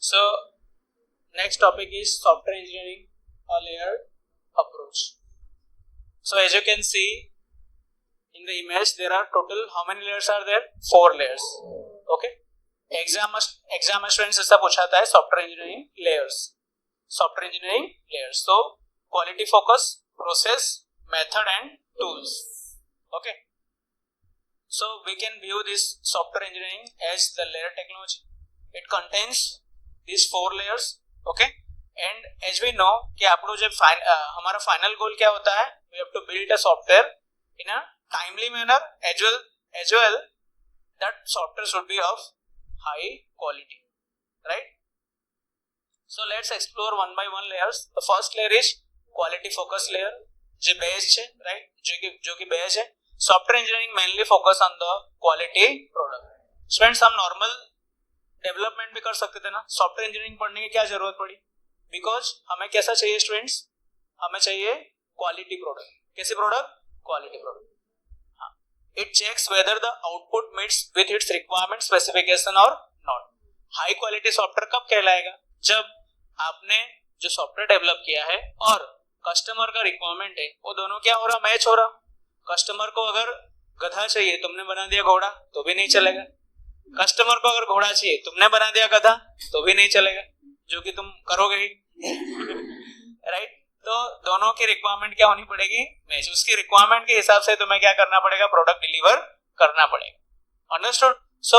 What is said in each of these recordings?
So next topic is software engineering, a layered approach. So as you can see in the image, there are total how many layers are there? 4 layers. Okay. Exam students ऐसा पूछाता है software engineering layers. Software engineering layers. So quality focus, process, method and tools. Okay. So we can view this software engineering as the layer technology. It contains these 4 layers. Okay. And as we know कि आप लोग जब हमारा final goal क्या होता है, we have to build a software in a timely manner as well that software should be of high quality, right? So let's explore one by one layers. The first layer is quality focus layer, जो base है, right? जो कि base है. Software engineering mainly focus on the quality product. Students, हम normal development भी कर सकते थे ना. Software engineering पढ़ने की क्या जरूरत पड़ी? Because हमें कैसा चाहिए students? हमें चाहिए quality product. कैसी product? Quality product. It checks whether the output meets with its requirement specification or not. High quality software कब कहलाएगा? जब आपने जो सॉफ्टवेयर डेवलप किया है और कस्टमर का रिक्वायरमेंट है वो दोनों क्या हो रहा, मैच हो रहा. कस्टमर को अगर गधा चाहिए तुमने बना दिया घोड़ा तो भी नहीं चलेगा. कस्टमर को अगर घोड़ा चाहिए तुमने बना दिया गधा तो भी नहीं चलेगा, जो कि तुम करोगे ही. राइट. तो दोनों की रिक्वायरमेंट क्या होनी पड़ेगी, मैच. उसकी रिक्वायरमेंट के हिसाब से तुम्हें क्या करना पड़ेगा, प्रोडक्ट डिलीवर करना पड़ेगा. अंडरस्टूड. सो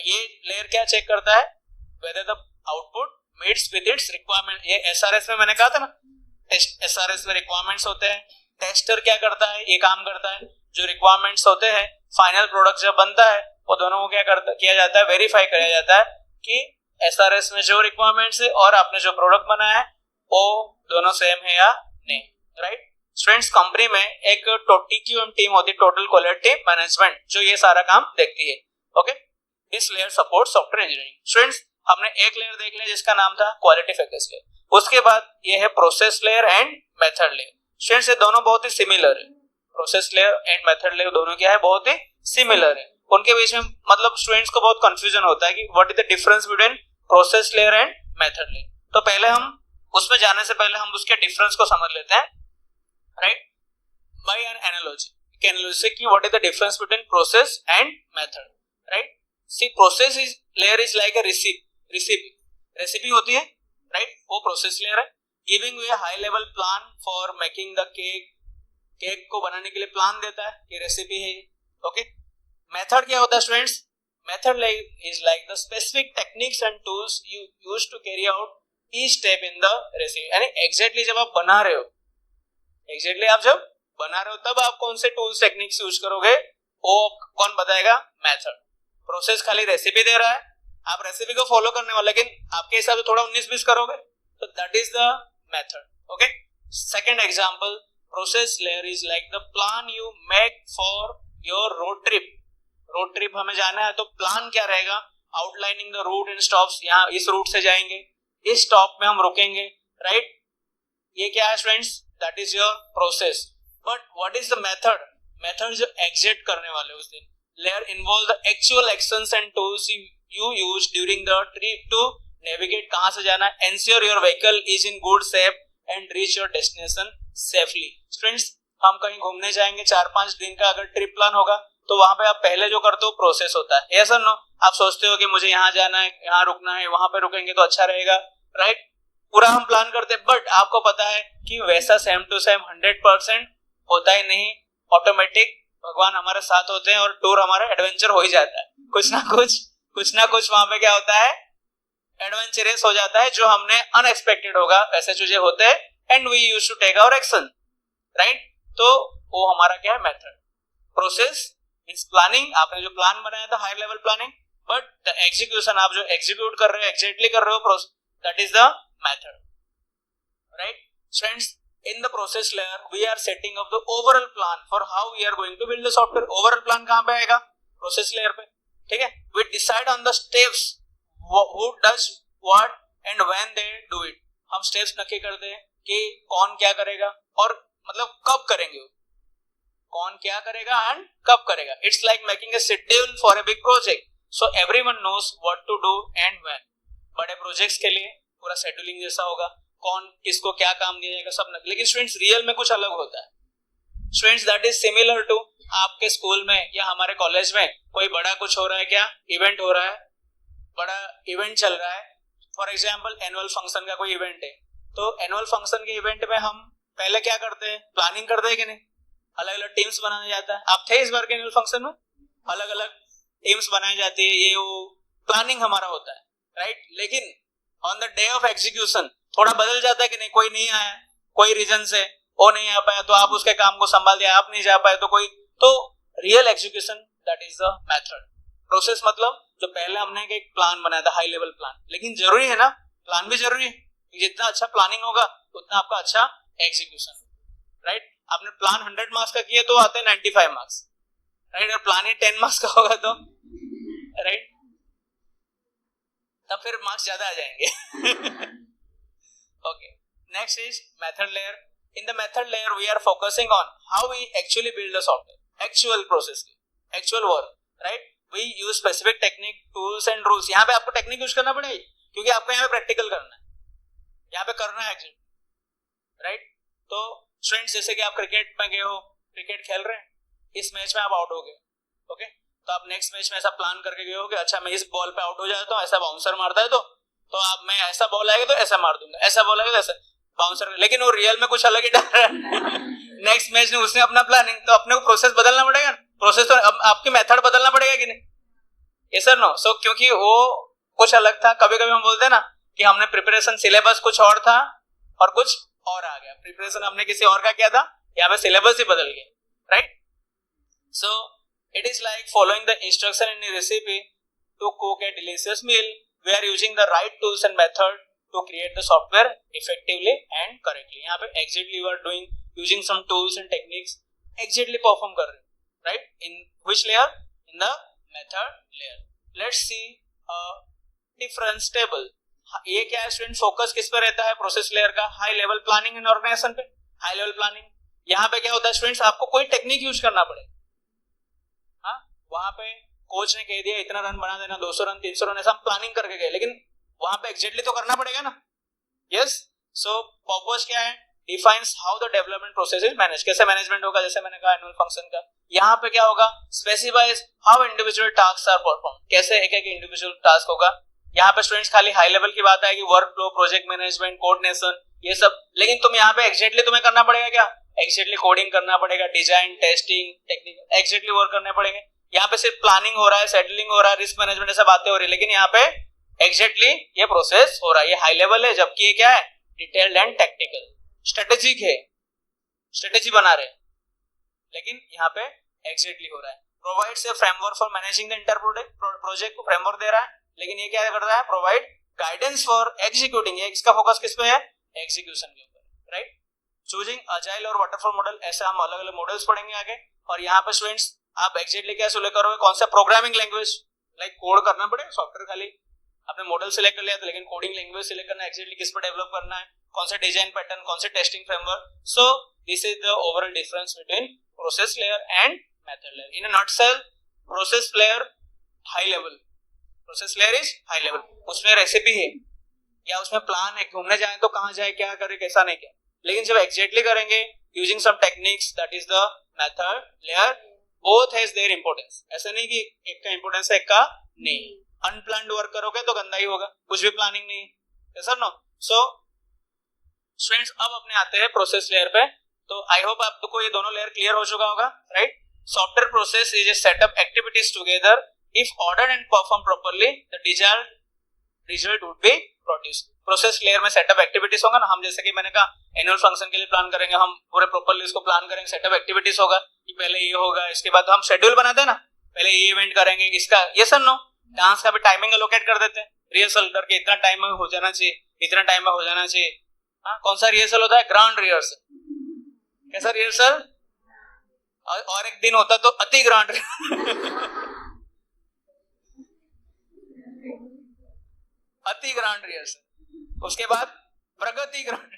ये लेयर क्या चेक करता है, whether the output meets with its requirement. ये एसआरएस में मैंने कहा था ना, एसआरएस में रिक्वायरमेंट्स होते हैं. टेस्टर क्या करता है, ये काम करता है. जो रिक्वायरमेंट्स होते हैं फाइनल प्रोडक्ट जब बनता है वो दोनों को क्या किया जाता है, वेरीफाई किया जाता है कि एसआरएस में जो रिक्वायरमेंट्स है और आपने जो प्रोडक्ट बनाया है वो दोनों सेम है या नहीं. राइट. स्टूडेंट्स, कंपनी में एक टीक्यूएम टीम होती है, टोटल क्वालिटी मैनेजमेंट, जो ये सारा काम देखती है. Okay. This layer support software engineering. Students, हमने एक लेयर देख लिया जिसका नाम था क्वालिटी फोकस लेयर. उसके बाद ये है process layer and method layer. Students, ये दोनों बहुत ही सिमिलर है. Process layer and method layer दोनों क्या है, बहुत ही सिमिलर है. उनके बीच में मतलब स्टूडेंट्स को बहुत कंफ्यूजन होता है कि what is the difference between process layer and method layer. तो पहले हम उसमें जाने से पहले हम उसके डिफरेंस को समझ लेते हैं. Right. By an analogy can say कि what is the difference between process and method. Right. See process is layer is like a recipe होती है. राइट. वो प्रोसेस लेयर है. Giving you a high level plan for making the cake को बनाने के लिए plan देता है, ये रेसिपी है. ओके. मेथड क्या होता है students, method is like the specific techniques and tools you use to carry out each step in the recipe. यानी एग्जैक्टली जब आप बना रहे हो तब आप कौन से टूल्स टेक्निक्स यूज करोगे वो कौन बताएगा, मेथड. प्रोसेस खाली रेसिपी दे रहा है, आप रेसिपी को फॉलो करने वाले, लेकिन आपके हिसाब से थोड़ा 19-20 करोगे, तो that is the method. Okay. Second example, process layer is like the plan you make for your road trip हमें जाना है तो प्लान क्या रहेगा, outlining the route and stops. यहाँ इस रूट से जाएंगे, इस स्टॉप में हम रुकेंगे. राइट. ये क्या है students, that is your process. But what is the method जो एग्जीक्यूट करने वाले उस दिन. Layer involve the actual actions and tools you use during the trip to navigate, कहां से जाना है, ensure your vehicle is in good shape and reach your destination safely. Students, हम कहीं घूमने जाएंगे, 4-5 दिन का अगर ट्रिप प्लान होगा तो वहां पे आप पहले जो करते हो प्रोसेस होता है. यस और नो. आप सोचते हो कि मुझे यहाँ जाना है, यहाँ रुकना है, वहां पे रुकेंगे तो अच्छा रहेगा. राइट. पूरा हम प्लान करते हैं, बट आपको पता है कि वैसा सेम टू सेम 100% होता ही नहीं. ऑटोमेटिक भगवान हमारे साथ होते हैं और टूर हमारा एडवेंचर हो ही जाता है. कुछ ना कुछ वहां पे क्या होता है, एडवेंचरस हो जाता है, जो हमने अनएक्सपेक्टेड होगा वैसे चीजें होते हैं. And we use to take our action. Right. तो वो हमारा क्या है, मेथड. प्रोसेस मींस प्लानिंग, आपने जो प्लान बनाया था high level planning, but the execution आप जो एग्जीक्यूट कर रहे हो, एग्जैक्टली कर रहे हो, that is the method. Right. Friends, in the process layer we are setting up the overall plan for how we are going to build the software. overall plan कहां पे आएगा, process layer पे. ठीक है. We decide on the steps, who does what and when they do it. हम steps नक्की करते हैं कि कौन क्या करेगा और मतलब कब करेंगे, कौन क्या करेगा एंड कब करेगा. It's like making a schedule for a big project, so everyone knows what to do and when. बड़े प्रोजेक्ट्स के लिए पूरा शेड्यूलिंग जैसा होगा, कौन किसको क्या काम दिया जाएगा सब। लेकिन स्टूडेंट्स रियल में कुछ अलग होता है students, that is similar to आपके स्कूल में या हमारे कॉलेज में कोई बड़ा कुछ हो रहा है, क्या इवेंट हो रहा है, बड़ा इवेंट चल रहा है, फॉर एग्जाम्पल एनुअल फंक्शन का कोई इवेंट है, तो एनुअल फंक्शन के इवेंट में हम पहले क्या करते हैं, प्लानिंग करते हैं कि नहीं, अलग अलग टीम्स बनाया जाता है। आप थे इस बार के एनुअल फंक्शन में, अलग अलग टीम्स बनाई जाती है, ये वो प्लानिंग हमारा होता है, राइट। लेकिन on the day of execution थोड़ा बदल जाता है कि नहीं, कोई नहीं आया, कोई रीजन से वो नहीं आ पाया, तो आप उसके काम को संभाल दिया, आप नहीं जा पाए तो कोई, तो real execution that is the method. Process मतलब जो पहले हमने एक प्लान बनाया था, हाई लेवल प्लान, लेकिन जरूरी है ना, प्लान भी जरूरी है, जितना अच्छा प्लानिंग होगा उतना आपका अच्छा एग्जीक्यूशन, राइट। आपने प्लान 100 मार्क्स का किया तो आते हैं 95 मार्क्स, राइट। और प्लान ही 10 मार्क्स का होगा तो, राइट, तब फिर मार्क्स ज्यादा आ जाएंगे। Okay, next is method layer. In the method layer we are focusing on how we actually build the software, actual process, actual work, right. We use specific technique, tools and rules. यहाँ पे आपको technique use करना पड़ेगी क्योंकि आपको यहाँ पे practical करना है, यहाँ पे करना है एक्चुअली, राइट। तो स्टूडेंट्स जैसे कि आप क्रिकेट में गए हो, क्रिकेट खेल रहे हैं, इस मैच में आप आउट हो गए, ओके, तो आप नेक्स्ट मैच में ऐसा प्लान करके गए हो कि अच्छा मैं इस बॉल पे आउट हो जाता हूँ, ऐसा बाउंसर मारता है तो आप मैं ऐसा बॉल आएगा तो ऐसा मार दूंगा, ऐसा बॉल आएगा तो ऐसा बाउंसर, लेकिन वो रियल में कुछ अलग ही डाल रहा है। नेक्स्ट मैच में उसने अपना प्लानिंग, तो अपने को प्रोसेस बदलना पड़ेगा, प्रोसेस तो अब आपकी मेथड बदलना पड़ेगा कि नहीं, यस सर नो। सो क्योंकि वो कुछ अलग था, कभी कभी हम बोलते हैं ना कि हमने प्रिपरेशन सिलेबस कुछ और था और कुछ और आ गया, प्रिपरेशन हमने किसी और का किया था, यहाँ पे सिलेबस ही बदल गया, right. So it is like following the instruction in recipe to cook a delicious meal, we are using the right tools and method to create the software effectively and correctly. यहाँ पे exactly we are doing using some tools and techniques, exactly perform कर रहे हैं, right. In which layer, in the method layer. Let's see a difference table. ये क्या है student, focus किस पे रहता है प्रोसेस लेयर का, high level planning and organisation पे, हाई लेवल प्लानिंग। यहाँ पे क्या होता है स्टूडेंट्स, आपको कोई टेक्निक यूज करना पड़ेगा, हाँ, वहां पे कोच ने कह दिया इतना रन बना देना, 200 रन 300 रन, ऐसा हम प्लानिंग करके गए, लेकिन वहां पे एग्जैक्टली तो करना पड़ेगा ना, यस। सो पर्पस क्या है, defines how the development process is manage, कैसे मैनेजमेंट होगा, जैसे मैंने कहा एनुअल फंक्शन का। यहाँ पे क्या होगा, specifies how individual task are perform, कैसे एक एक इंडिविजुअल टास्क होगा। यहाँ पे स्टूडेंट्स खाली हाई लेवल की बात आएगी, work flow, project management, coordination, ये सब, लेकिन तुम यहाँ पे एग्जैक्टली तुम्हें करना पड़ेगा क्या, एग्जैक्टली कोडिंग करना पड़ेगा, design, testing, technical, exactly work करने पड़ेंगे। यहाँ पे सिर्फ प्लानिंग हो रहा है, शेड्यूलिंग हो रहा है, रिस्क मैनेजमेंट ऐसा बातें हो रही है, लेकिन यहाँ पे एग्जैक्टली ये प्रोसेस हो रहा है, ये हाई लेवल है, जबकि ये क्या है, डिटेल्ड एंड टेक्निकल, स्ट्रेटेजिक है, स्ट्रेटेजी बना रहे हैं, लेकिन यहाँ पे एग्जैक्टली हो रहा है। Provides a framework for managing the inter project को फ्रेमवर्क दे रहा है, लेकिन ये क्या कर रहा है, प्रोवाइड गाइडेंस फॉर एग्जीक्यूटिंग, ये इसका फोकस किस पे है, एग्जीक्यूशन के ऊपर, राइट। चूजिंग अजाइल और वाटरफॉल मॉडल, ऐसे हम अलग अलग मॉडल्स पढ़ेंगे आगे। और यहाँ पे स्टूडेंट्स आप एग्जैक्टली क्या सिलेक्ट करोगे, कौन सा प्रोग्रामिंग लैंग्वेज, लाइक कोड करना पड़ेगा सॉफ्टवेयर, खाली आपने मॉडल सिलेक्ट कर लिया था, लेकिन कोडिंग लैंग्वेज सिलेक्ट करना है, एग्जैक्टली किस पर डेवलप करना है, कौन सा डिजाइन पैटर्न, कौन से testing framework. So this is the overall difference between process layer and method layer. In a nutshell, process layer high level, process layer is high level, उसमें रेसिपी है या उसमें प्लान है, घूमने जाए तो कहाँ जाए, क्या करे, कैसा नहीं क्या, लेकिन जब एग्जैक्टली करेंगे using some techniques, that is the method layer. Both has their importance, ऐसा नहीं कि एक का इंपॉर्टेंस है एक का नहीं। अनप्लान्ड वर्क करोगे तो गंदा ही होगा, कुछ भी प्लानिंग नहीं है, सर नो। सो स्टूडेंट्स अब अपने आते हैं प्रोसेस लेयर पे। तो आई होप आपको ये दोनों लेयर क्लियर हो चुका होगा, right. Software process is a setup activities together, if ordered and perform properly the desired result would be produce. Process layer में सेटअप एक्टिविटीज होगा ना, हम जैसे कि मैंने कहा एनुअल फंक्शन के लिए प्लान करेंगे, हम पूरे प्रॉपर्ली इसको प्लान करेंगे, सेटअप एक्टिविटीज होगा कि पहले ये होगा, इसके बाद हम शेड्यूल बनाते हैं ना, पहले ये इवेंट करेंगे, इसका ये सर नो, डांस का भी टाइमिंग एलोकेट कर देते हैं, रिहर्सल करके इतना टाइम में हो जाना चाहिए, इतना टाइम में हो जाना चाहिए। हाँ, कौन सा रिहर्सल होता है, ग्रांड रिहर्सल, कैसा रिहर्सल, और एक दिन होता तो अति ग्रांड अति ग्रांड रिहर्सल, उसके बाद प्रगति ग्रांड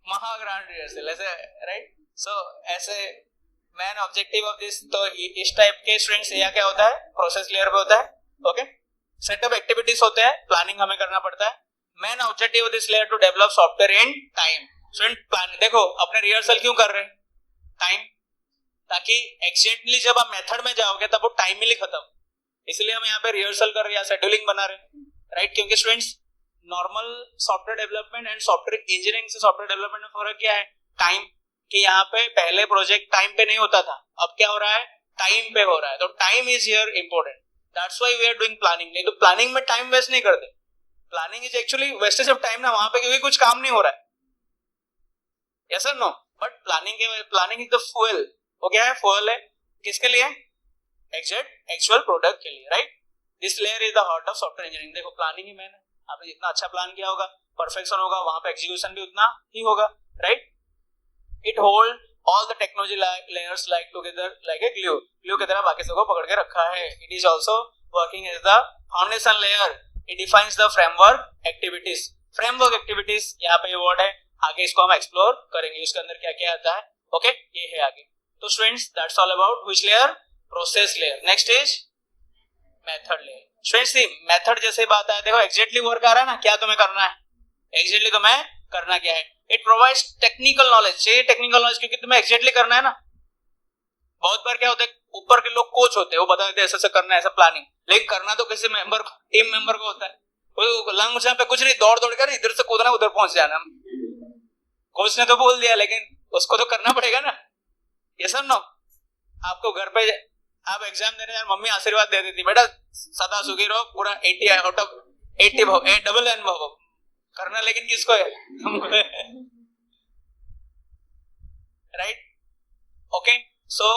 महा ग्रांड रिहर्सल, ऐसे, राइट। सो ऐसे मेन ऑब्जेक्टिव ऑफ दिस, तो इस टाइप के स्टूडेंट्स या क्या होता है, प्रोसेस लेयर पे होता है, ओके। सेटअप एक्टिविटीज होते हैं, प्लानिंग हमें करना पड़ता है. Main objective of this layer to develop software in time. Student plan देखो, अपने रिहर्सल क्यों कर रहे हैं? टाइम, ताकि एग्जैक्टली जब आप मेथड में जाओगे तब वो टाइमली खत्म. इसलिए हम यहाँ पे रिहर्सल कर रहे हैं, शेड्यूलिंग बना रहे हैं, राइट? क्योंकि students, normal software development and software engineering से सॉफ्टवेयर डेवलपमेंट में फर्क क्या है? टाइम. कि यहाँ पे पहले प्रोजेक्ट टाइम पे नहीं होता था, अब क्या हो रहा है? टाइम पे हो रहा है. तो time is here important. That's why we are doing planning. नहीं तो प्लानिंग में टाइम वेस्ट नहीं करते. Planning is actually wastage of time ना वहां पे, क्योंकि कुछ काम नहीं हो रहा है. यस और no? But planning is the fuel. वो क्या है? फ्यूल है. किसके लिए? एक्चुअल प्रोडक्ट के लिए, right? This layer is the heart of software engineering. देखो, प्लानिंग ही मैंने, आपने जितना अच्छा प्लान किया होगा, परफेक्शन होगा, वहां पे एग्जीक्यूशन भी उतना ही होगा, right? It hold all the technology layers like together like a glue की तरह बाकी सबको पकड़ के रखा है. It is also working as the foundation layer. It defines the framework activities. Framework activities यहाँ पे ये वर्ड है, आगे इसको हम एक्सप्लोर करेंगे, इसके अंदर क्या क्या आता है. ओके, ये है आगे. तो students, that's all about which layer? Process layer. Next is method layer. Students, method जैसे बात है, देखो एग्जैक्टली वर्क आ रहा है ना, क्या तुम्हें करना है? एग्जैक्टली तुम्हें करना क्या है? It provides technical knowledge. चाहिए टेक्निकल नॉलेज, क्योंकि तुम्हें एग्जैक्टली करना है ना. बहुत बार क्या होता है, ऊपर के लोग कोच होते हैं, वो बता देते हैं ऐसे करना है, ऐसा प्लानिंग, लेकिन करना तो किसी मेंबर को, टीम मेंबर को होता है. वो लंग जहां पे कुछ नहीं, दौड़ दौड़ कर इधर से कूदना, उधर पहुंच जाना. कोच ने तो बोल दिया, लेकिन उसको तो करना पड़ेगा ना. ये सब नो, आपको घर पे आप एग्जाम देने जाए, मम्मी आशीर्वाद दे देती, बेटा सदा सुखी रहो, पूरा 80 आउट ऑफ 80 भव, डबल एन भव. करना लेकिन किसको है? Right? Okay, so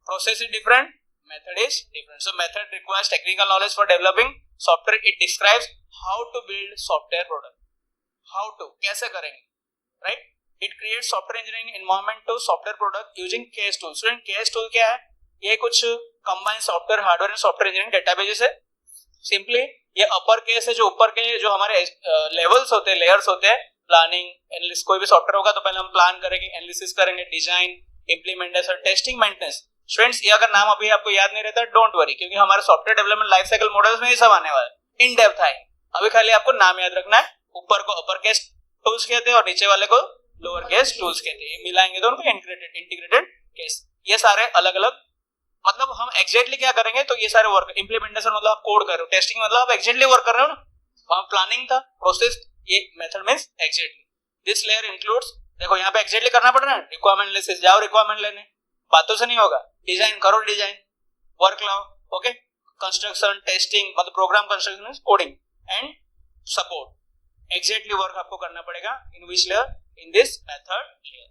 process is different, method is different. So method requires technical knowledge for developing software. It describes how to build software product. How to, कैसे करेंगे, right? It creates software engineering environment to software product using case tool. Student, case tool क्या है? ये कुछ combine software, hardware and software engineering databases है. Simply ये upper case है, जो ऊपर के जो हमारे लेवल्स होते हैं, लेयर्स होते हैं, प्लानिंग, एनालिसिस. कोई भी सॉफ्टवेयर होगा तो पहले हम प्लान करेंगे, एनालिसिस करेंगे, design, implementation, testing, maintenance. Students, ये अगर नाम अभी आपको याद नहीं रहता, डोंट वरी, क्योंकि हमारे software development life cycle models में ये सब आने वाला है, इन डेप्थ है. अभी खाली आपको नाम याद रखना है. ऊपर को अपर केस टूल्स कहते हैं और नीचे वाले को लोअर केस टूल्स कहते हैं. मिलाएंगे तो उनको इंटीग्रेटेड केस. ये सारे अलग अलग, मतलब हम एग्जैक्टली क्या करेंगे, तो ये सारे वर्क. इंप्लीमेंटेशन मतलब आप कोड कर रहे हो, टेस्टिंग मतलब आप एग्जैक्टली वर्क कर रहे हो ना. वहां प्लानिंग था, प्रोसेस, ये method means exactly. This layer includes, देखो यहाँ पे एग्जैक्टली करना पड़ रहा है. रिक्वायरमेंट एनालिसिस, जाओ रिक्वायरमेंट लेने, बातों से नहीं होगा. डिजाइन करो, डिजाइन वर्क लाओ. ओके, कंस्ट्रक्शन, टेस्टिंग मतलब program construction, coding and support. Exactly work आपको करना पड़ेगा. In which layer? In this method layer,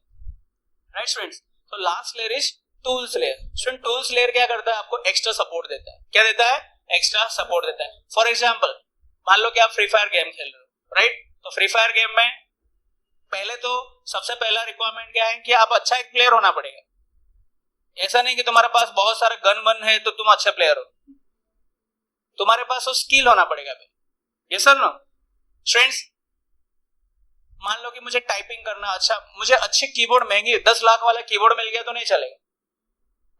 right students? तो last layer is tools layer. Student, tools layer क्या करता है? आपको एक्स्ट्रा सपोर्ट देता है. क्या देता है? एक्स्ट्रा सपोर्ट देता है. फॉर एग्जांपल, मान लो कि आप फ्री फायर गेम खेल रहे हो, राइट? तो फ्री फायर गेम में पहले तो सबसे पहला रिक्वायरमेंट क्या है कि आप अच्छा एक प्लेयर होना पड़ेगा. ऐसा नहीं कि तुम्हारे पास बहुत सारे गन वन है तो तुम अच्छे प्लेयर हो. तुम्हारे पास वो स्किल होना पड़ेगा. ये सर नो स्टूडेंट्स, मान लो कि मुझे टाइपिंग करना अच्छा, मुझे अच्छे कीबोर्ड, महंगी 10 लाख वाला कीबोर्ड मिल गया तो नहीं चलेगा.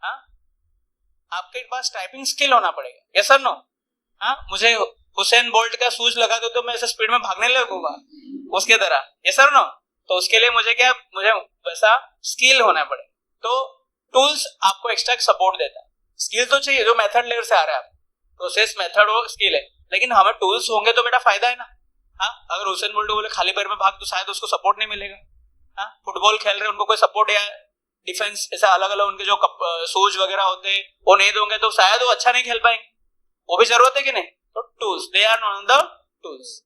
हाँ, आपके पास टाइपिंग स्किल होना पड़ेगा. Yes sir no? हाँ, मुझे हुसैन बोल्ट का शूज लगा दो तो मैं ऐसे स्पीड में भागने लगूंगा उसके तरह. Yes sir no? तो उसके लिए मुझे क्या, मुझे वैसा स्किल होना पड़ेगा. तो टूल्स आपको एक्स्ट्रा सपोर्ट देता है. स्किल तो चाहिए जो मेथड लेयर से आ रहा है, प्रोसेस, मेथड हो, स्किल है, लेकिन हमें टूल्स होंगे तो बेटा फायदा है ना. हाँ, अगर हुसैन बोल्ट बोले खाली पैर में भाग तो शायद उसको सपोर्ट नहीं मिलेगा. हाँ, फुटबॉल खेल रहे उनको कोई सपोर्ट या डिफेंस, ऐसा अलग अलग उनके जो शूज वगैरह होते हैं वो नहीं दोगे तो शायद वो अच्छा नहीं खेल पाएंगे. वो भी जरूरत है कि नहीं? तो tools, they are known the tools,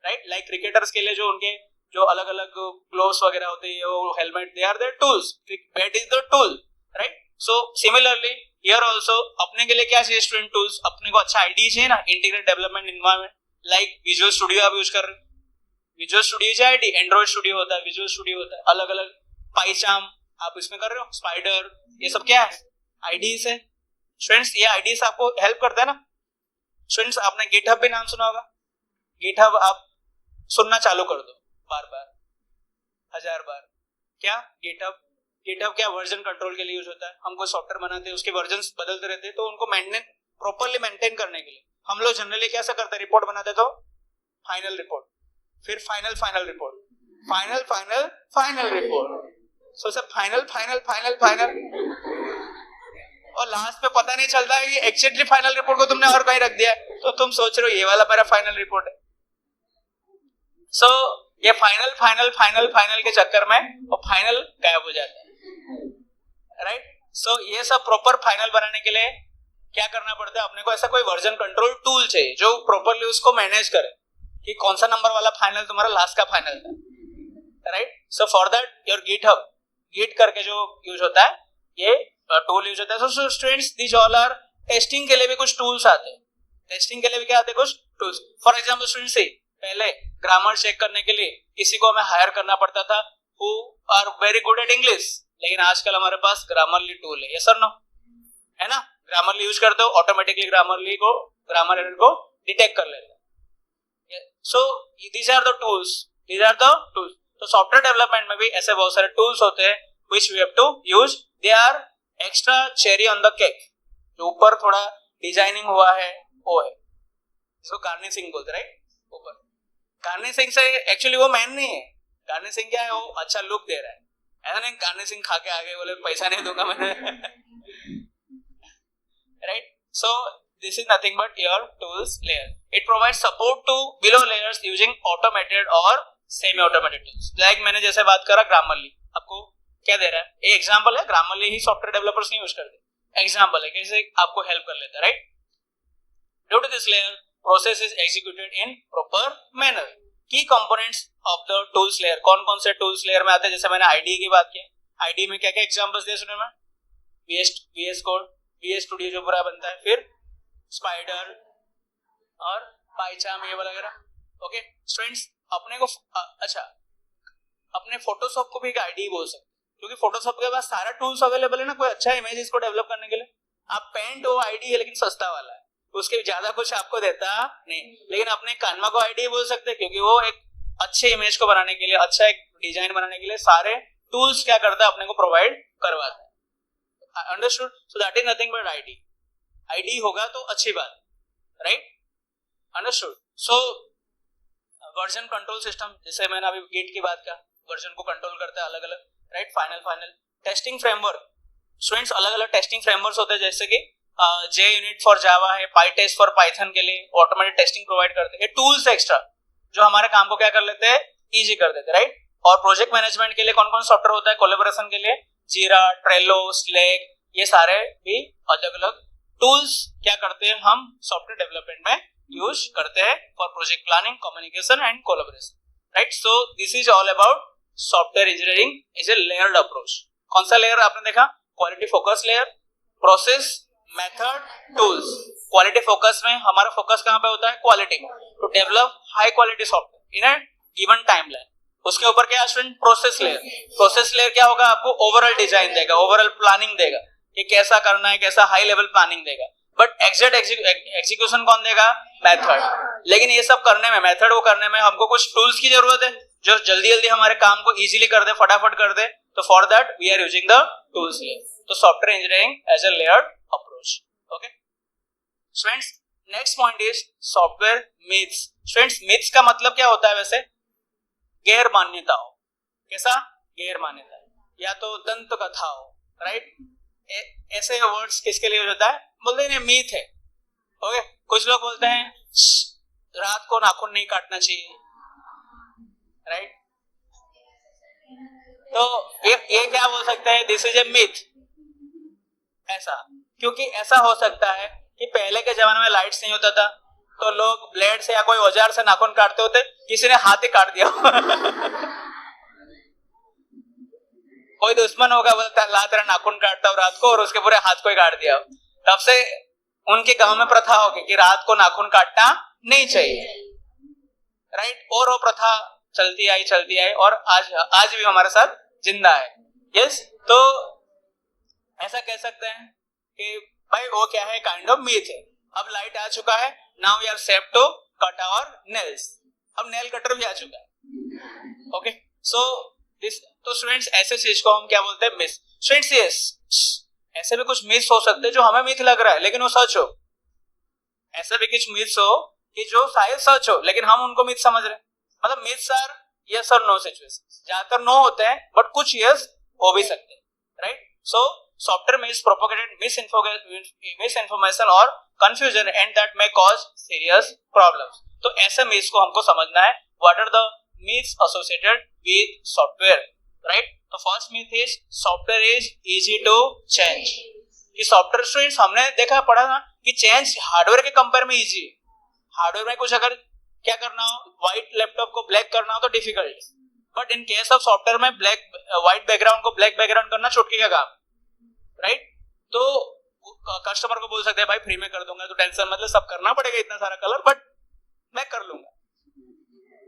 right? Like cricketers के लिए जो उनके जो अलग अलग ग्लोव्स वगैरह होते हैं, वो helmet, they are their tools. Bat is the tool, right? So similarly here also अपने के लिए क्या चाहिए स्टूडेंट? टूल्स. अपने को अच्छा आईडी चाहिए ना, integrated development environment. Like visual studio आप यूज कर रहे हो, विजुअल स्टूडियो चाहिए आईडी. एंड्रॉइड स्टूडियो होता है, विजुअल स्टूडियो होता है, अलग अलग. पाइचार्म आप इसमें कर रहे हो, स्पाइडर, ये सब क्या है? आईडीज है. स्टूडेंट्स, ये आईडीज आपको हेल्प करता है ना. स्टूडेंट्स, आपने गिटहब भी नाम सुना होगा. गिटहब आप सुनना चालू कर दो, बार बार, 1000 बार. क्या गिटहब? गिटहब क्या वर्जन कंट्रोल के लिए यूज होता है. हम कोई सॉफ्टवेयर बनाते हैं, उसके वर्जन बदलते रहते हैं, तो उनको मेंटेन, प्रॉपर्ली मेंटेन करने के लिए. हम लोग जनरली कैसा करते हैं, रिपोर्ट बनाते तो फाइनल रिपोर्ट, फिर फाइनल रिपोर्ट, फाइनल रिपोर्ट, सो सब फाइनल और लास्ट में पता नहीं चलता है कि एक्चुअली फाइनल रिपोर्ट को तुमने और कहीं रख दिया है, तो तुम सोच रहे हो ये वाला मेरा फाइनल रिपोर्ट है। सो ये फाइनल के चक्कर में वो फाइनल गायब हो जाता है, राइट। सो ये सब प्रॉपर फाइनल बनाने के लिए क्या करना पड़ता है, अपने को ऐसा कोई वर्जन कंट्रोल टूल चाहिए जो प्रॉपरली उसको मैनेज करे कि कौन सा नंबर वाला फाइनल तुम्हारा लास्ट का फाइनल था, right. So for that your GitHub, git करके जो यूज होता है ये टूल यूज होता है। So students this all are testing के लिए भी कुछ टूल्स आते हैं, टेस्टिंग के लिए भी क्या आते हैं, कुछ टूल्स। फॉर एग्जांपल स्टूडेंट्स से पहले ग्रामर चेक करने के लिए किसी को हमें हायर करना पड़ता था who are very good at English, लेकिन आजकल हमारे पास ग्रामरली टूल है, यस और नो, है ना। ग्रामरली यूज करते हो, ऑटोमेटिकली ग्रामर एरर को डिटेक्ट कर लेते हैं। So these are the tools. तो सॉफ्टवेयर डेवलपमेंट में भी ऐसे बहुत सारे टूल्स होते हैं which we have to use, they are extra cherry on the cake, जो ऊपर थोड़ा डिजाइनिंग हुआ है वो है, इसको गार्निशिंग बोलते, राइट। ऊपर गार्निशिंग से एक्चुअली वो मेन नहीं है, गार्निशिंग क्या है, वो अच्छा लुक दे रहा है, ऐसा नहीं गार्निशिंग खा के आगे बोले पैसा नहीं दूंगा मैं right. So this is nothing but your tools layer. It provides support to below layers using automated or semi automated tools. Like मैंने जैसे बात करा Grammarly, आपको क्या दे रहा है, एक एग्जांपल है, Grammarly ही सॉफ्टवेयर डेवलपर्स नहीं यूज करते, एग्जांपल है कैसे आपको हेल्प कर लेता है, right. Due to this layer, process is executed in proper manner. Key components of the tools layer, कौन कौन से tools layer में आते हैं, जैसे मैंने IDE की बात की, IDE में क्या क्या एग्जांपल्स दिए सुने में, VS Code, VS Studio जो पूरा बनता है, फिर स्पाइडर और पाइचार्म ये वगैरह। ओके स्टूडेंट्स, अपने को अच्छा अपने फोटोशॉप को भी एक आईडी बोल सकते हैं, क्योंकि फोटोशॉप के पास सारा टूल्स अवेलेबल है ना, कोई अच्छा इमेज को डेवलप करने के लिए। आप पेंट वो आईडी है लेकिन सस्ता वाला है, उसके ज्यादा कुछ आपको देता नहीं, लेकिन अपने कानवा को आईडी बोल सकते हैं क्योंकि वो एक अच्छे इमेज को बनाने के लिए, अच्छा एक डिजाइन बनाने के लिए सारे टूल्स क्या करता है अपने को प्रोवाइड करवाता है। Understood? So that is nothing but ID. ID होगा तो अच्छी बात, राइट। अंडरस्टूड? सो वर्जन कंट्रोल सिस्टम, जैसे मैंने अभी गिट की बात किया, वर्जन को कंट्रोल करता है अलग अलग, right. Final testing framework, students अलग अलग टेस्टिंग फ्रेमवर्क्स होते हैं, जैसे कि जे यूनिट फॉर जावा है, पाईटेस्ट फॉर पाइथन के लिए ऑटोमेटिक टेस्टिंग प्रोवाइड करते हैं। ये टूल्स एक्स्ट्रा जो हमारे काम को क्या कर लेते हैं, इजी कर देते हैं, राइट। और प्रोजेक्ट मैनेजमेंट के लिए कौन कौन सॉफ्टवेयर होता है, कोलैबोरेशन के लिए जीरा, ट्रेलो, स्लैक, ये सारे भी अलग अलग टूल्स क्या करते हैं हम सॉफ्टवेयर डेवलपमेंट में यूज करते हैं for project planning, communication and collaboration, right. So this is all about software engineering is a layered approach. कौन सा लेयर आपने देखा, quality focus layer, process, method, tools. Quality focus में हमारा फोकस कहां पे होता है, क्वालिटी में, to develop high quality software in a given timeline. उसके ऊपर क्या student, process layer. Process layer क्या होगा, आपको ओवरऑल डिजाइन देगा, ओवरऑल प्लानिंग देगा कि कैसा करना है, कैसा हाई लेवल प्लानिंग देगा, बट एग्जैक्ट एग्जीक्यूशन कौन देगा, मेथड। लेकिन ये सब करने में, मेथड वो करने में हमको कुछ टूल्स की जरूरत है जो जल्दी जल्दी हमारे काम को इजीली कर दे, फटाफट कर दे। तो for that we are using the tools layer. तो software engineering as a layered approach. Okay students, next point is software myths. Students, myths का मतलब क्या होता है वैसे, गैर मान्यताओं। कैसा, गैर मान्यता, या तो दंत कथा हो, राइट। ऐसे वर्ड्स किसके लिए होता है, बोलते हैं मीथ है। ओके, कुछ लोग बोलते हैं रात को नाखून नहीं काटना चाहिए, राइट। तो ये क्या बोल सकते हैं, दिस इज ए मिथ। ऐसा क्योंकि ऐसा हो सकता है कि पहले के जमाने में लाइट्स नहीं होता था, तो लोग ब्लेड से या कोई औजार से नाखून काटते होते, किसी ने हाथ ही काट दिया कोई दुश्मन होगा, बोलता ला तेरा नाखून काटता हूं रात को, और उसके पूरे हाथ को ही काट दिया। तब से उनके गांव में प्रथा होगी कि रात को नाखून काटना नहीं चाहिए, राइट। और वो प्रथा चलती आई और आज भी हमारे साथ जिंदा है। यस, तो ऐसा कह सकते हैं कि भाई वो क्या है, काइंड ऑफ मीथ है। अब लाइट आ चुका है, now we are safe to cut our nails. अब नेल कटर भी आ चुका है। ओके, सो दिस, तो स्टूडेंट्स ऐसे चीज को हम क्या बोलते हैं, मिस। स्टूडेंट्स यस, ऐसे भी कुछ मिस हो सकते हैं जो हमें मिथ लग रहा है लेकिन वो सच हो, ऐसे भी कुछ मिथ्स हो कि जो शायद सच हो लेकिन हम उनको मिथ समझ रहे हैं. मतलब मिथ्स आर यस और नो सिचुएशन. ज्यादातर नो होते हैं बट कुछ यस हो भी सकते हैं, right. So software myths propagated misinformation और confusion and that may cause serious problems. तो ऐसे मिथ्स को हमको समझना है. What are the myths associated with software, right. तो first myth is software is easy to change. कि सॉफ्टवेयर स्टूडेंट्स हमने देखा पढ़ा ना कि चेंज हार्डवेयर के कंपेयर में इजी है. हार्डवेयर में कुछ अगर क्या करना हो, व्हाइट लैपटॉप को ब्लैक करना हो तो difficult, but in case of software में ब्लैक व्हाइट बैकग्राउंड को ब्लैक बैकग्राउंड करना चुटकी का काम, राइट. तो कस्टमर को बोल सकते हैं भाई फ्री में कर दूंगा, तो टेंशन मतलब सब करना पड़ेगा इतना सारा कलर, बट मैं कर लूंगा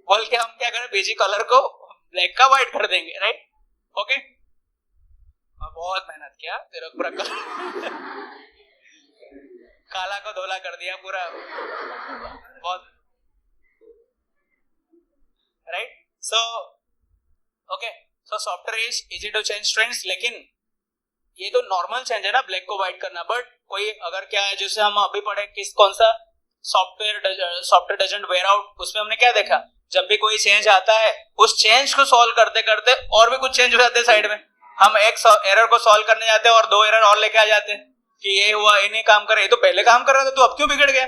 बोल के हम क्या करें, बेजी कलर को ब्लैक का व्हाइट कर देंगे, राइट. ओके, बहुत मेहनत किया तेरा पूरा काला को धोला कर दिया पूरा, बहुत, right. So okay, so software is easy to change strands. लेकिन ये तो नॉर्मल चेंज है ना, ब्लैक को व्हाइट करना. बट कोई अगर क्या है, जैसे हम अभी पढ़े किस कौन सा सॉफ्टवेयर डजंट वेयर आउट, उसमें हमने क्या देखा, जब भी कोई चेंज आता है उस चेंज को सॉल्व करते करते और भी कुछ चेंज हो जाते हैं साइड में. हम एक एरर को सॉल्व करने जाते हैं और 2 एरर और लेके आ जाते हैं कि ये हुआ, ये नहीं काम कर रहा, ये तो पहले काम कर रहा था, तू अब क्यों बिगड़ गया,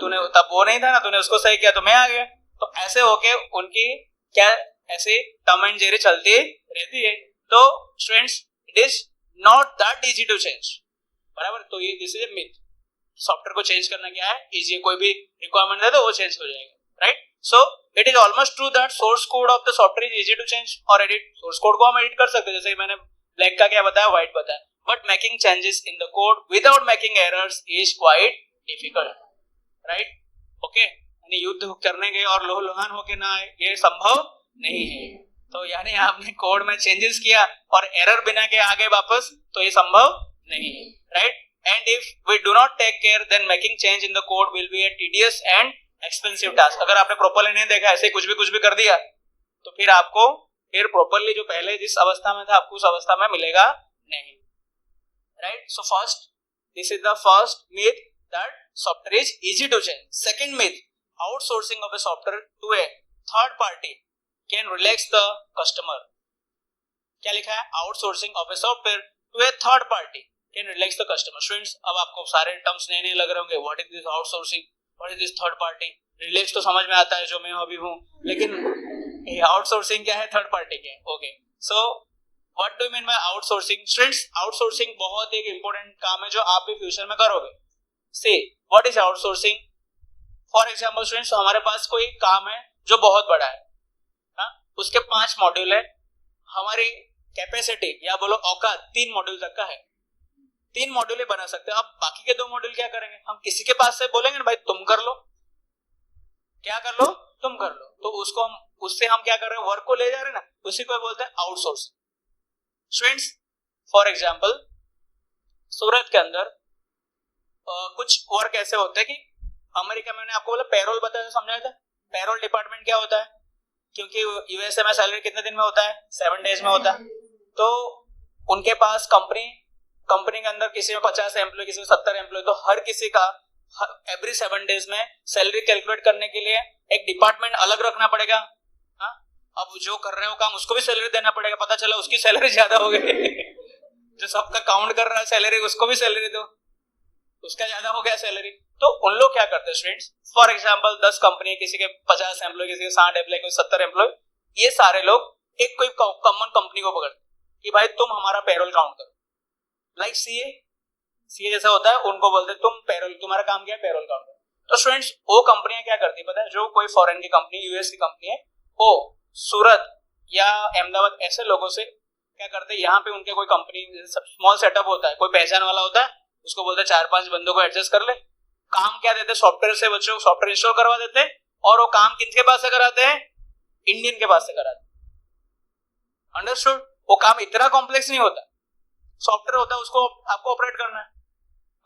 तूने तब वो नहीं था ना, तूने उसको सही किया तो मैं आ गया. तो ऐसे होके उनकी क्या ऐसे टॉम एंड जेरी चलती रहती है. तो students, it is not that easy to change, बराबर. तो ये this is a myth. Software को चेंज करना क्या है, इजी. कोई भी रिक्वायरमेंट दे तो वो चेंज हो जाएगा, right. So it is almost true that source code of the software is easy to change और एडिट. सोर्स कोड को हम एडिट कर सकते हैं, जैसे मैंने ब्लैक का क्या बताया, व्हाइट बताया. But making changes in the code without making errors is quite difficult, right. Okay, यानी युद्ध करने के और लोहलुहान होके ना आए, ये संभव नहीं है. तो यानी आपने कोड में चेंजेस किया और एरर बिना के आगे वापस, तो ये संभव नहीं है, right. And if we do not take care then making change in the code will be a tedious and expensive task. अगर आपने प्रॉपर्ली नहीं देखा, ऐसे कुछ भी कर दिया, तो फिर आपको फिर प्रॉपर्ली जो पहले जिस अवस्था में था आपको उस अवस्था में मिलेगा नहीं, right. So first, this is the first myth that software is easy to change. Second myth, outsourcing of a software to a third party can relax the customer. क्या लिखा है, outsourcing of a software to a third party can relax the customer. Students, अब आपको सारे terms नए लग रहे होंगे. What is this outsourcing, what is this third party. Relax तो समझ में आता है जो मैं अभी हूं, लेकिन ये आउटसोर्सिंग क्या है, थर्ड पार्टी क्या है. Okay, so what do you mean by outsourcing. Students, outsourcing बहुत एक इंपॉर्टेंट काम है जो आप भी फ्यूचर में करोगे. See what is outsourcing. For example students, हमारे पास कोई काम है जो बहुत बड़ा है, उसके 5 मॉड्यूल है, हमारी कैपेसिटी या बोलो औकात 3 मॉड्यूल तक का है. 3 मॉड्यूल ही बना सकते हैं. अब बाकी के 2 मॉड्यूल क्या करेंगे, हम किसी के पास से बोलेंगे ना भाई तुम कर लो, क्या कर लो, तुम कर लो. तो उसको हम उससे हम क्या कर रहे हैं, वर्क को ले जा रहे हैं ना, उसी को बोलते हैं आउटसोर्सिंग. स्टूडेंट्स, फॉर एग्जांपल सूरत के अंदर कुछ वर्क ऐसे होते हैं कि अमेरिका में, मैंने आपको बोला पेरोल बताया, समझाया था. पेरोल डिपार्टमेंट क्या होता है, क्योंकि यूएसए में सैलरी कितने दिन में होता है, 7 डेज में होता है. तो उनके पास कंपनी के अंदर किसी में 50 एम्प्लॉय, किसी में 70 एम्प्लॉय, तो हर किसी का एवरी 7 डेज में सैलरी कैलकुलेट करने के लिए एक डिपार्टमेंट अलग रखना पड़ेगा. हाँ, अब जो कर रहे हो काम उसको भी सैलरी देना पड़ेगा. पता चला उसकी सैलरी ज्यादा हो गई जो सबका काउंट कर रहा है सैलरी, उसको भी सैलरी दो, उसका ज्यादा हो गया सैलरी. तो उन लोग क्या करते हैं स्टूडेंट्स, फॉर एग्जांपल 10 कंपनी, किसी के 50 एम्प्लॉय, किसी के 60 एम्प्लॉय, किसी 70 एम्प्लॉय, ये सारे लोग एक कोई कॉमन कंपनी को पकड़ते कि भाई तुम हमारा पेरोल काउंट करो. लाइक सीए जैसा होता है, उनको बोलते तुम पेरोल, तुम्हारा काम क्या है, पेरोल काउंट करो. तो स्टूडेंट्स, वो कंपनियां क्या करती है पता है, जो कोई फॉरेन की कंपनी, यूएस की कंपनी है, वो सूरत या अहमदाबाद ऐसे लोगों से क्या करते हैं, यहाँ पे उनके कोई कंपनी स्मॉल सेटअप होता है, कोई पहचान वाला होता है, उसको बोलते 4-5 बंदों को एडजस्ट कर ले. काम क्या देते, सॉफ्टवेयर से बच्चों को सॉफ्टवेयर इंस्टॉल करवा देते हैं, और वो काम किनके पास से कराते हैं, इंडियन के पास से कराते हैं. अंडरस्टूड. वो काम इतना कॉम्प्लेक्स नहीं होता, सॉफ्टवेयर होता है, उसको आपको ऑपरेट करना है.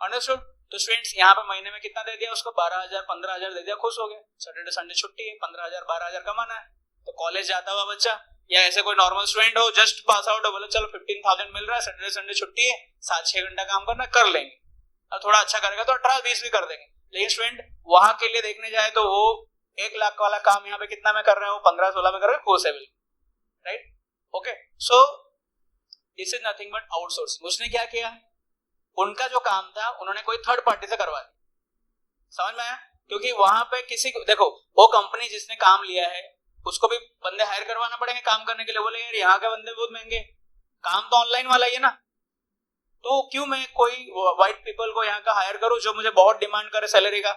अंडरस्टूड. तो स्टूडेंट्स, यहाँ पे महीने में कितना दे दिया उसको, 12,000 15,000 दे दिया, खुश हो गए. सैटरडे संडे छुट्टी है, 15,000 12,000 कमाना है. तो कॉलेज जाता हुआ बच्चा या ऐसे कोई नॉर्मल स्टूडेंट हो, जस्ट पास आउट हो, बोले चलो 15,000 मिल रहा है, सैटरडे संडे छुट्टी है, 7-6 घंटा काम करना, कर लेंगे. अब थोड़ा अच्छा करेगा तो 18-20 भी कर देंगे. लेकिन स्टूडेंट वहां के लिए देखने जाए तो वो 1 लाख वाला काम यहाँ पे कितना में कर रहा है, वो 15-16 में कर रहा है, खुश है बिल्कुल, right? Okay, so this is nothing but outsourcing. उसने क्या किया, उनका जो काम था उन्होंने कोई थर्ड पार्टी से करवा दिया। समझ में आया? क्योंकि वहां पे किसी को देखो, वो कंपनी जिसने काम लिया है उसको भी बंदे हायर करवाना पड़ेंगे काम करने के लिए। बोले यार यहाँ के बंदे बहुत महंगे, काम तो ऑनलाइन वाला ही है ना, तो क्यों मैं कोई वाइट पीपल को यहाँ का हायर करूं जो मुझे बहुत डिमांड करे सैलरी का,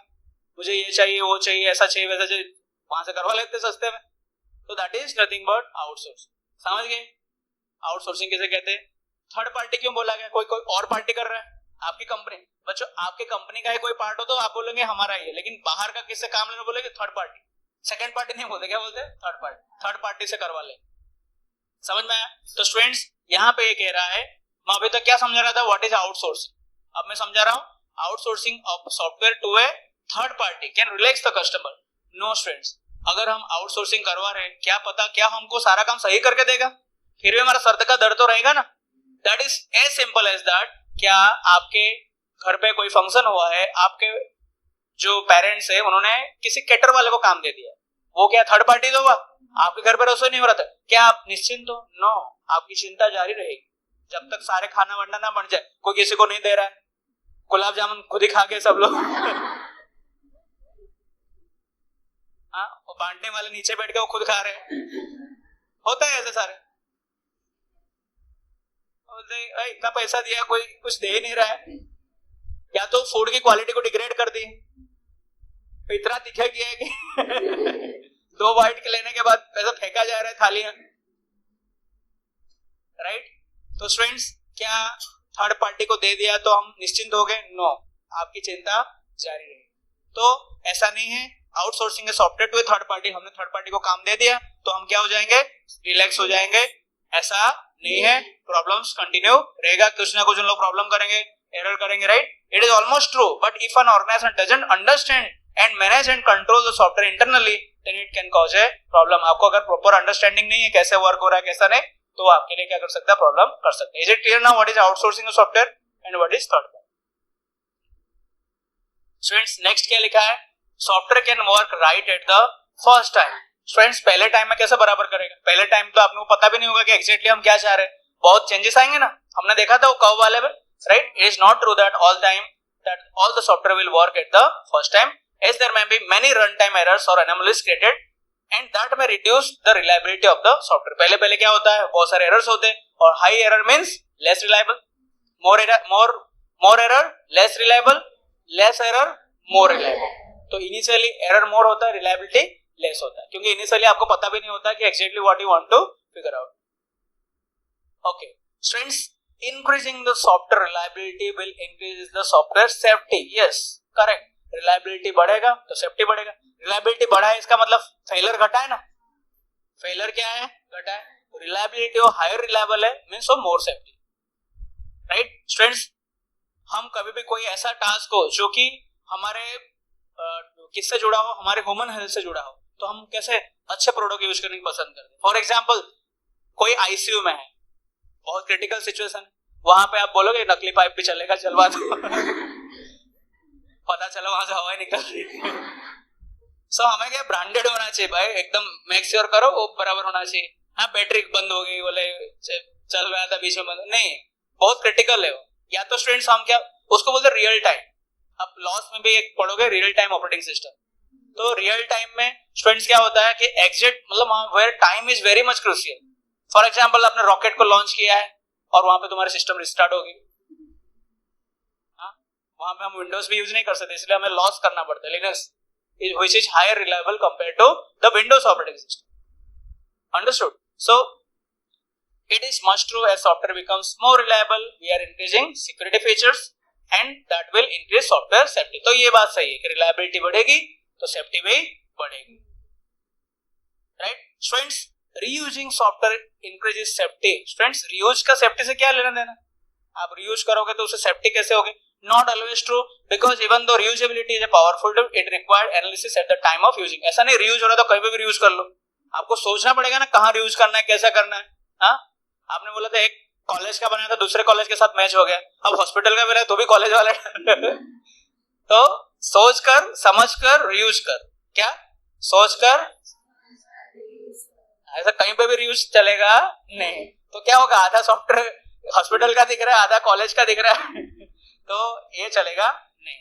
मुझे ये चाहिए वो चाहिए ऐसा चाहिए वैसा चाहिए, वहां से करवा लेते सस्ते में। तो that is nothing but outsourcing. समझ गए? आउटसोर्सिंग किसे कहते हैं? थर्ड पार्टी क्यों बोला गया? कोई और पार्टी कर रहा है आपकी कंपनी, बच्चों आपके कंपनी का ही कोई पार्ट हो तो आप बोलेंगे हमारा ही है, लेकिन बाहर का किससे काम लेना बोलेंगे? Third party. सेकंड पार्टी नहीं बोलते, क्या बोलते हैं? Third party. थर्ड पार्टी से करवा ले। समझ में आया? तो स्टूडेंट्स यहाँ पे ये कह रहा है, मैं अभी तक क्या समझा रहा था, व्हाट इज आउटसोर्सिंग, अब मैं समझा रहा हूं outsourcing of software to a third party can relax the customer. No students, अगर हम आउटसोर्सिंग करवा रहे हैं, क्या पता क्या हमको सारा काम सही करके देगा, फिर भी हमारा सर का दर्द तो रहेगा ना। That is as simple as that. क्या आपके घर पे कोई फंक्शन हुआ है, आपके जो पेरेंट्स है उन्होंने किसी कैटर वाले को काम दे दिया, वो क्या थर्ड पार्टी तो हुआ? आपके घर पर रसोई नहीं हो रहा था, क्या आप निश्चिंत हो? नो, आपकी चिंता जारी रहेगी जब तक सारे खाना वाना ना बन जाए। कोई किसी को नहीं दे रहा है, गुलाब जामुन खुद ही खा गए सब लोग हाँ, वो बांटने वाले नीचे बैठ के वो खुद खा रहे हैं, होता है ऐसे सारे। इतना पैसा दिया कोई कुछ दे ही नहीं रहा है, या तो फूड की क्वालिटी को डिग्रेड कर दी, इतना तीखा किया है कि 2 बाइट के लेने के बाद पैसा फेंका जा रहा है थालियां, राइट? तो स्टूडेंट्स, क्या थर्ड पार्टी को दे दिया तो हम निश्चिंत हो गए? नो, आपकी चिंता जारी रहेगी। तो ऐसा नहीं है, outsourcing software to third party, हमने थर्ड पार्टी को काम दे दिया तो हम क्या हो जाएंगे? रिलैक्स हो जाएंगे, ऐसा नहीं है। प्रॉब्लम्स कंटिन्यू रहेगा, कुछ ना कुछ उन लोग प्रॉब्लम करेंगे, एरर करेंगे, right? It is almost true, but if an organisation doesn't understand and manage and control the software internally, then it can cause a problem. आपको अगर प्रॉपर अंडरस्टैंडिंग नहीं है कैसे वर्क हो रहा है कैसा नहीं, तो आपके लिए क्या कर सकता है? प्रॉब्लम कर सकते हैं। Is it clear now what is outsourcing of software and what is third party? Students, next क्या लिखा है? Software can work right at the first time. Students, पहले टाइम में कैसे बराबर करेगा? पहले टाइम तो आपको पता भी नहीं होगा कि एग्जैक्टली हम क्या चाह रहे हैं, बहुत चेंजेस आएंगे ना। हमने देखा था वो कर्व वाले में, right? It is not true that all time that all the software will work at the first time, as there may be many runtime errors or anomalies created and that may reduce the reliability of the software. पहले क्या होता है? बहुत सारे errors होते हैं, और high error means less reliable, more error less reliable, less error more reliable. तो initially error more होता है, reliability less होता है, क्योंकि initially आपको पता भी नहीं होता कि exactly what you want to figure out. Okay, students, increasing the software reliability will increase the software safety. Yes, correct. reliability बढ़ेगा तो safety बढ़ेगा। reliability बढ़ा है इसका मतलब failure घटा है ना, failure क्या है? घटा है। reliability वो higher reliable है means वो more safety, right? students, हम कभी भी कोई ऐसा टास्क हो जो कि हमारे किससे जुड़ा हो, हमारे ह्यूमन हेल्थ से जुड़ा हो, तो हम कैसे अच्छे प्रोडक्ट यूज करने की पसंद करते हैं। फॉर एग्जाम्पल, कोई आईसीयू में है, बहुत क्रिटिकल सिचुएशन, वहां पे आप बोलोगे नकली पाइप भी चलेगा, चलवा दो पता चला वहां से हवा निकल रही है। सो हमें क्या ब्रांडेड होना चाहिए भाई, एकदम मेक श्योर करो वो बराबर होना चाहिए। हाँ, बैटरी बंद हो गई, बोले चल रहा था बीच में बंद, नहीं, बहुत क्रिटिकल है वो। या तो स्टूडेंट्स हम क्या उसको बोलते रियल टाइम, आप लॉस में भी एक पढ़ोगे रियल टाइम ऑपरेटिंग सिस्टम। तो रियल टाइम में स्टूडेंट्स क्या होता है कि एग्जैक्ट मतलब where time is very much crucial. For example, आपने रॉकेट को लॉन्च किया है और वहां पे तुम्हारी सिस्टम रिस्टार्ट होगी, वहां पे हम विंडोज भी यूज नहीं कर सकते, इसलिए हमें लॉस करना पड़ता है Linux, which is higher reliable compare to the Windows operating system. Understood? So it is much true as software becomes more reliable, we are increasing security features and that will increase software safety. तो ये बात सही है कि reliability बढ़ेगी तो safety भी बढ़ेगी, right? Students, reusing software increases safety. Students, reuse का safety से क्या लेना देना? आप reuse करोगे तो उससे safety कैसे होगी? Not always true, because even though reusability is a powerful tool, it required analysis at the time of using. ऐसा नहीं reuse हो रहा तो कहीं भी reuse कर लो, आपको सोचना पड़ेगा ना कहाँ reuse करना है, कैसा करना है। हाँ, आपने बोला था एक कॉलेज का बनाया था दूसरे कॉलेज के साथ मैच हो गया, अब हॉस्पिटल का बनाया तो भी कॉलेज वाले तो सोच कर, समझ कर, यूज कर। क्या? सोच कर, ऐसा कहीं पे भी रीयूज चलेगा नहीं। तो क्या होगा, आधा सॉफ्टवेयर हॉस्पिटल का दिख रहा है, आधा कॉलेज का दिख रहा है तो ये चलेगा नहीं।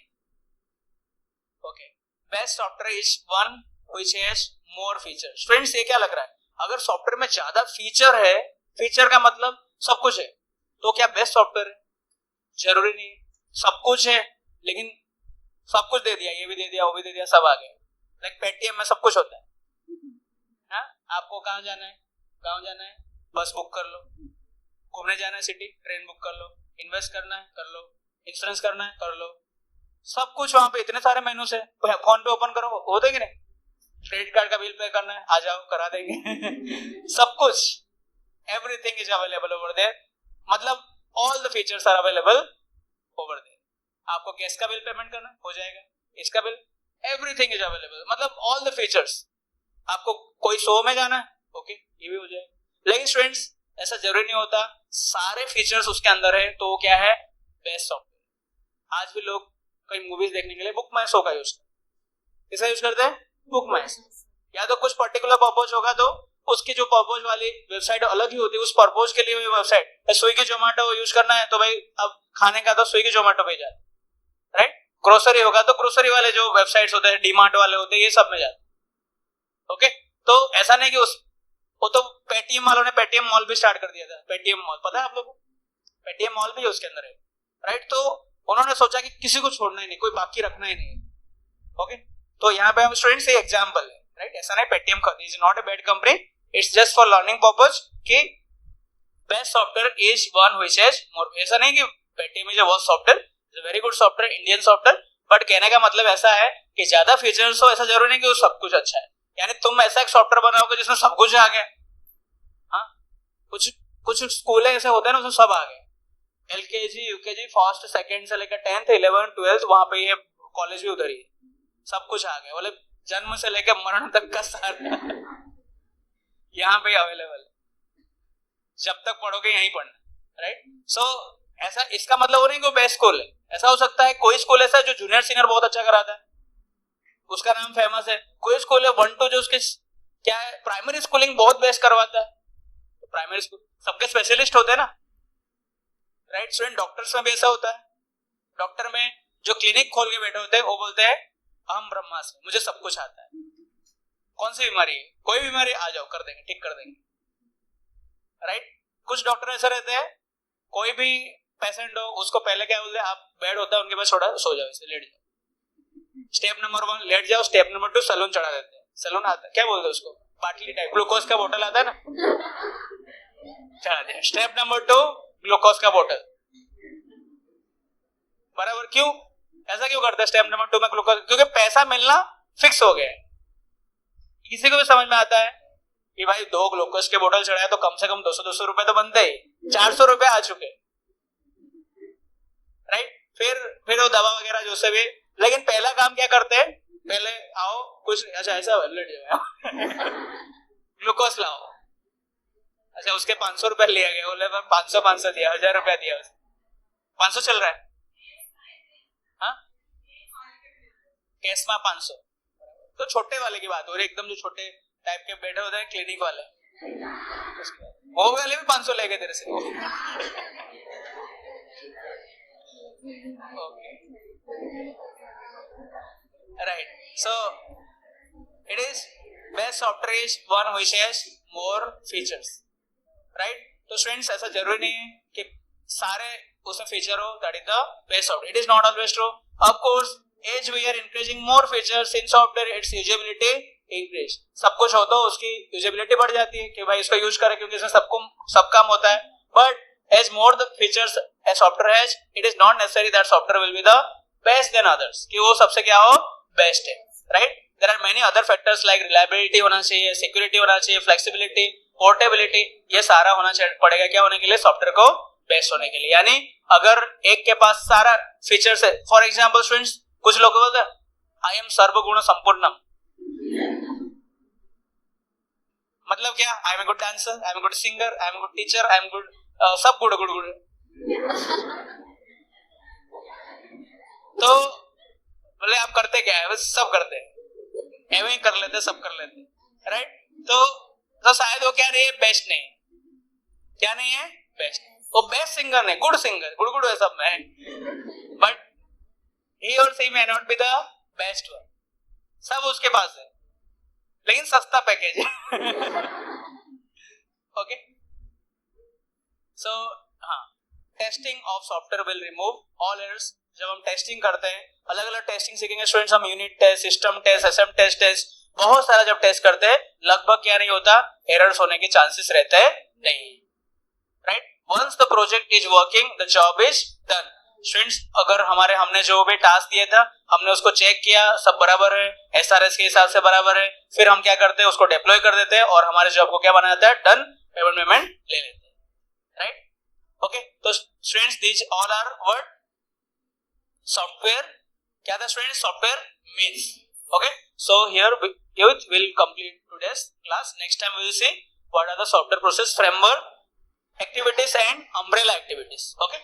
Okay, best software is one which has more feature. Students ये क्या लग रहा है, अगर सॉफ्टवेयर में ज्यादा फीचर है, फीचर का मतलब सब कुछ है, तो क्या बेस्ट सॉफ्टवेयर है? जरूरी नहीं, सब कुछ है लेकिन सब कुछ दे दिया, ये भी दे दिया, वो भी दे दिया, सब आ गया। लाइक पेटीएम में सब कुछ होता है। हाँ, आपको कहाँ जाना है, गाँव जाना है, बस बुक कर लो। घूमने जाना है सिटी, ट्रेन बुक कर लो। इन्वेस्ट करना है, कर लो। इंश्योरेंस करना है, कर लो। सब कुछ वहां पे, इतने सारे मेनू है। फोन पे ओपन करो, हो देगी नहीं। क्रेडिट कार्ड का बिल पे करना है, आ जाओ, करा देंगे सब कुछ, everything is available over there. मतलब all the features are available over there. आपको गैस का बिल पेमेंट करना हो जाएगा, इसका बिल, एवरीथिंग इज अवेलेबल। मतलब ऑल द फीचर्स। आपको कोई शो में जाना है, ओके, ये भी हो जाएगा। लेकिन स्टूडेंट्स ऐसा जरूरी नहीं होता सारे फीचर्स उसके अंदर है तो क्या है बेस्ट सॉफ्टवेयर। आज भी लोग कई मूवीज देखने के लिए बुक माई शो का यूज करते हैं। किसका यूज करते हैं? बुक माई शो। या तो कुछ पर्टिकुलर पर्पज होगा तो उसकी जो पर्पज वाली वेबसाइट अलग ही होती है, उस पर्पज के लिए वो वेबसाइट। स्विगी जोमेटो यूज करना है तो भाई अब खाने का तो स्विगी जोमेटो पे जाते, राइट। ग्रोसरी होगा तो ग्रोसरी वाले जो वेबसाइट्स होते हैं, डीमार्ट वाले होते हैं, ये सब में जाते। ओके, तो ऐसा नहीं कि वो तो पेटीएम वालों ने पेटीएम मॉल भी स्टार्ट कर दिया था। पेटीएम मॉल पता है आप लोगों को? पेटीएम मॉल भी उसके अंदर है, राइट। तो उन्होंने सोचा कि किसी को छोड़ना ही नहीं, कोई बाकी रखना ही नहीं। ओके, तो यहाँ पे हम स्टूडेंट्स ये एग्जांपल है, राइट। ऐसा नहीं Paytm is not a bad company, it's just for learning purpose कि best software is one which has more. ऐसा नहीं कि Paytm is a worst software, it's a very good software, Indian software. But कहने का मतलब ऐसा है कि ज्यादा फीचर्स हो, ऐसा जरूरी नहीं कि वो सब कुछ अच्छा है। यानी तुम ऐसा एक सॉफ्टवेयर बनाओगे जिसमें सब कुछ आ गया। हाँ, कुछ कुछ स्कूल ऐसे होते हैं ना, उसमें सब आ गए। एलकेजी, यूकेजी, फर्स्ट, सेकंड से लेकर 10th, 11th, 12th, वहां पे ये कॉलेज भी उधर ही, सब कुछ आ गया। बोले जन्म से लेकर मरण तक का सारा यहाँ पे अवेलेबल है। जब तक पढ़ोगे यहीं पढ़ना, राइट। सो ऐसा, इसका मतलब वो नहीं कि बेस्ट स्कूल है। ऐसा हो सकता है कोई स्कूल ऐसा जो जूनियर सीनियर बहुत अच्छा कराता है, उसका नाम फेमस है। कोई स्कूल है 1-2 जो उसके क्या है प्राइमरी स्कूलिंग बहुत बेस्ट करवाता है। तो प्राइमरी स्कूल सबके स्पेशलिस्ट होते हैं ना, राइट। स्टूडेंट डॉक्टर्स में भी ऐसा होता है। डॉक्टर में जो क्लिनिक खोल के बैठे होते हैं वो बोलते हैं अहम ब्रह्मास्मि, मुझे सब कुछ आता है। कौन सी बीमारी है, कोई बीमारी आ जाओ, कर देंगे, ठीक कर देंगे, राइट। कुछ डॉक्टर ऐसे रहते हैं, कोई भी पेशेंट हो उसको पहले क्या बोलते हैं, आप बेड होता है उनके पास, थोड़ा सो जाओ, इसे लेट जाओ। स्टेप नंबर 1 लेट जाओ, स्टेप नंबर 2 सैलून चढ़ा देते हैं। सैलून आता है, क्या बोलते हैं उसको, बाटली टाइप, ग्लूकोज का बोतल आता है ना, चढ़ा दिया। स्टेप नंबर 2 ग्लूकोज का बोतल, बराबर। क्यों ऐसा क्यों करते हैं स्टेप नंबर 2 में ग्लूकोज? क्योंकि पैसा मिलना फिक्स हो गया है। किसी को भी समझ में आता है कि भाई 2 ग्लूकोज के बोतल चढ़ाए तो कम से कम 200 रुपए तो बनते ही, 400 रुपए आ चुके, राइट। फिर वो दवा वगैरह जो से भी, लेकिन पहला काम क्या करते हैं, पहले आओ कुछ अच्छा ऐसा लेट जाओ ग्लूकोज लाओ। अच्छा उसके 500 रुपए लिया गया, बोले 500 दिया, 1000 रुपया दिया, 500 चल रहा है। हाँ, कैश में 500, तो छोटे वाले की बात हो रही है, एकदम जो छोटे टाइप के बैठे होते हैं क्लिनिक वाले, वो वाले भी 500 लेके तेरे से right. So it is best software is one which has more features, right. तो स्टूडेंट्स ऐसा जरूरी नहीं है कि सारे उसमें फीचर हो that is the best software, it is not always true. Of course as we are increasing more features in software, its usability increase. सब कुछ हो तो उसकी यूजेबिलिटी बढ़ जाती है कि भाई इसको यूज करें क्योंकि इसमें सब काम होता है। But as more the features a software has, it is not necessary that software will be the best than others, कि वो सबसे क्या हो बेस्ट है, right. there are many other factors like reliability होना चाहिए, security होना चाहिए, flexibility, portability, ये सारा होना पड़ेगा क्या होने के लिए, सॉफ्टवेयर को बेस्ट होने के लिए। यानी अगर एक के पास सारा फीचर्स है, फॉर एग्जाम्पल स्टूडेंट्स कुछ लोग बोलते हैं आई एम सर्वगुण संपूर्णम, मतलब क्या, I am a good dancer, I am a good singer, I am a good teacher, I am good, सब गुड गुड गुड। तो बोले आप करते क्या है, बस सब करते हैं, एवं ही कर लेते, सब कर लेते, राइट। तो शायद वो क्या नहीं है, बेस्ट नहीं है, क्या नहीं है, बेस्ट, वो बेस्ट सिंगर नहीं, गुड सिंगर, गुड़ है सब में, but he or she may not be the best one, सब उसके पास है लेकिन सस्ता पैकेज है। ओके, सो हाँ, testing of software will remove all errors. जब हम टेस्टिंग करते हैं, अलग अलग टेस्टिंग सीखेंगे स्टूडेंट्स, हम unit test, system test, SM test, बहुत सारा जब टेस्ट करते हैं, लगभग क्या नहीं होता, एरर्स होने के चांसेस रहते हैं नहीं, right. Once the project is working the job is done. Students, अगर हमने जो भी टास्क दिया था, हमने उसको चेक किया, सब बराबर है, एसआरएस के हिसाब से बराबर है, फिर हम क्या करते हैं, उसको डिप्लॉय कर देते हैं और हमारे जॉब को क्या बना जाता है, डन, पेमेंट ले लेते हैं, राइट। ओके, तो students these all are word software, क्या था students, software means. Okay, so here you will complete today's class. Next time we will see what are the software process, framework, activities and umbrella activities. Okay.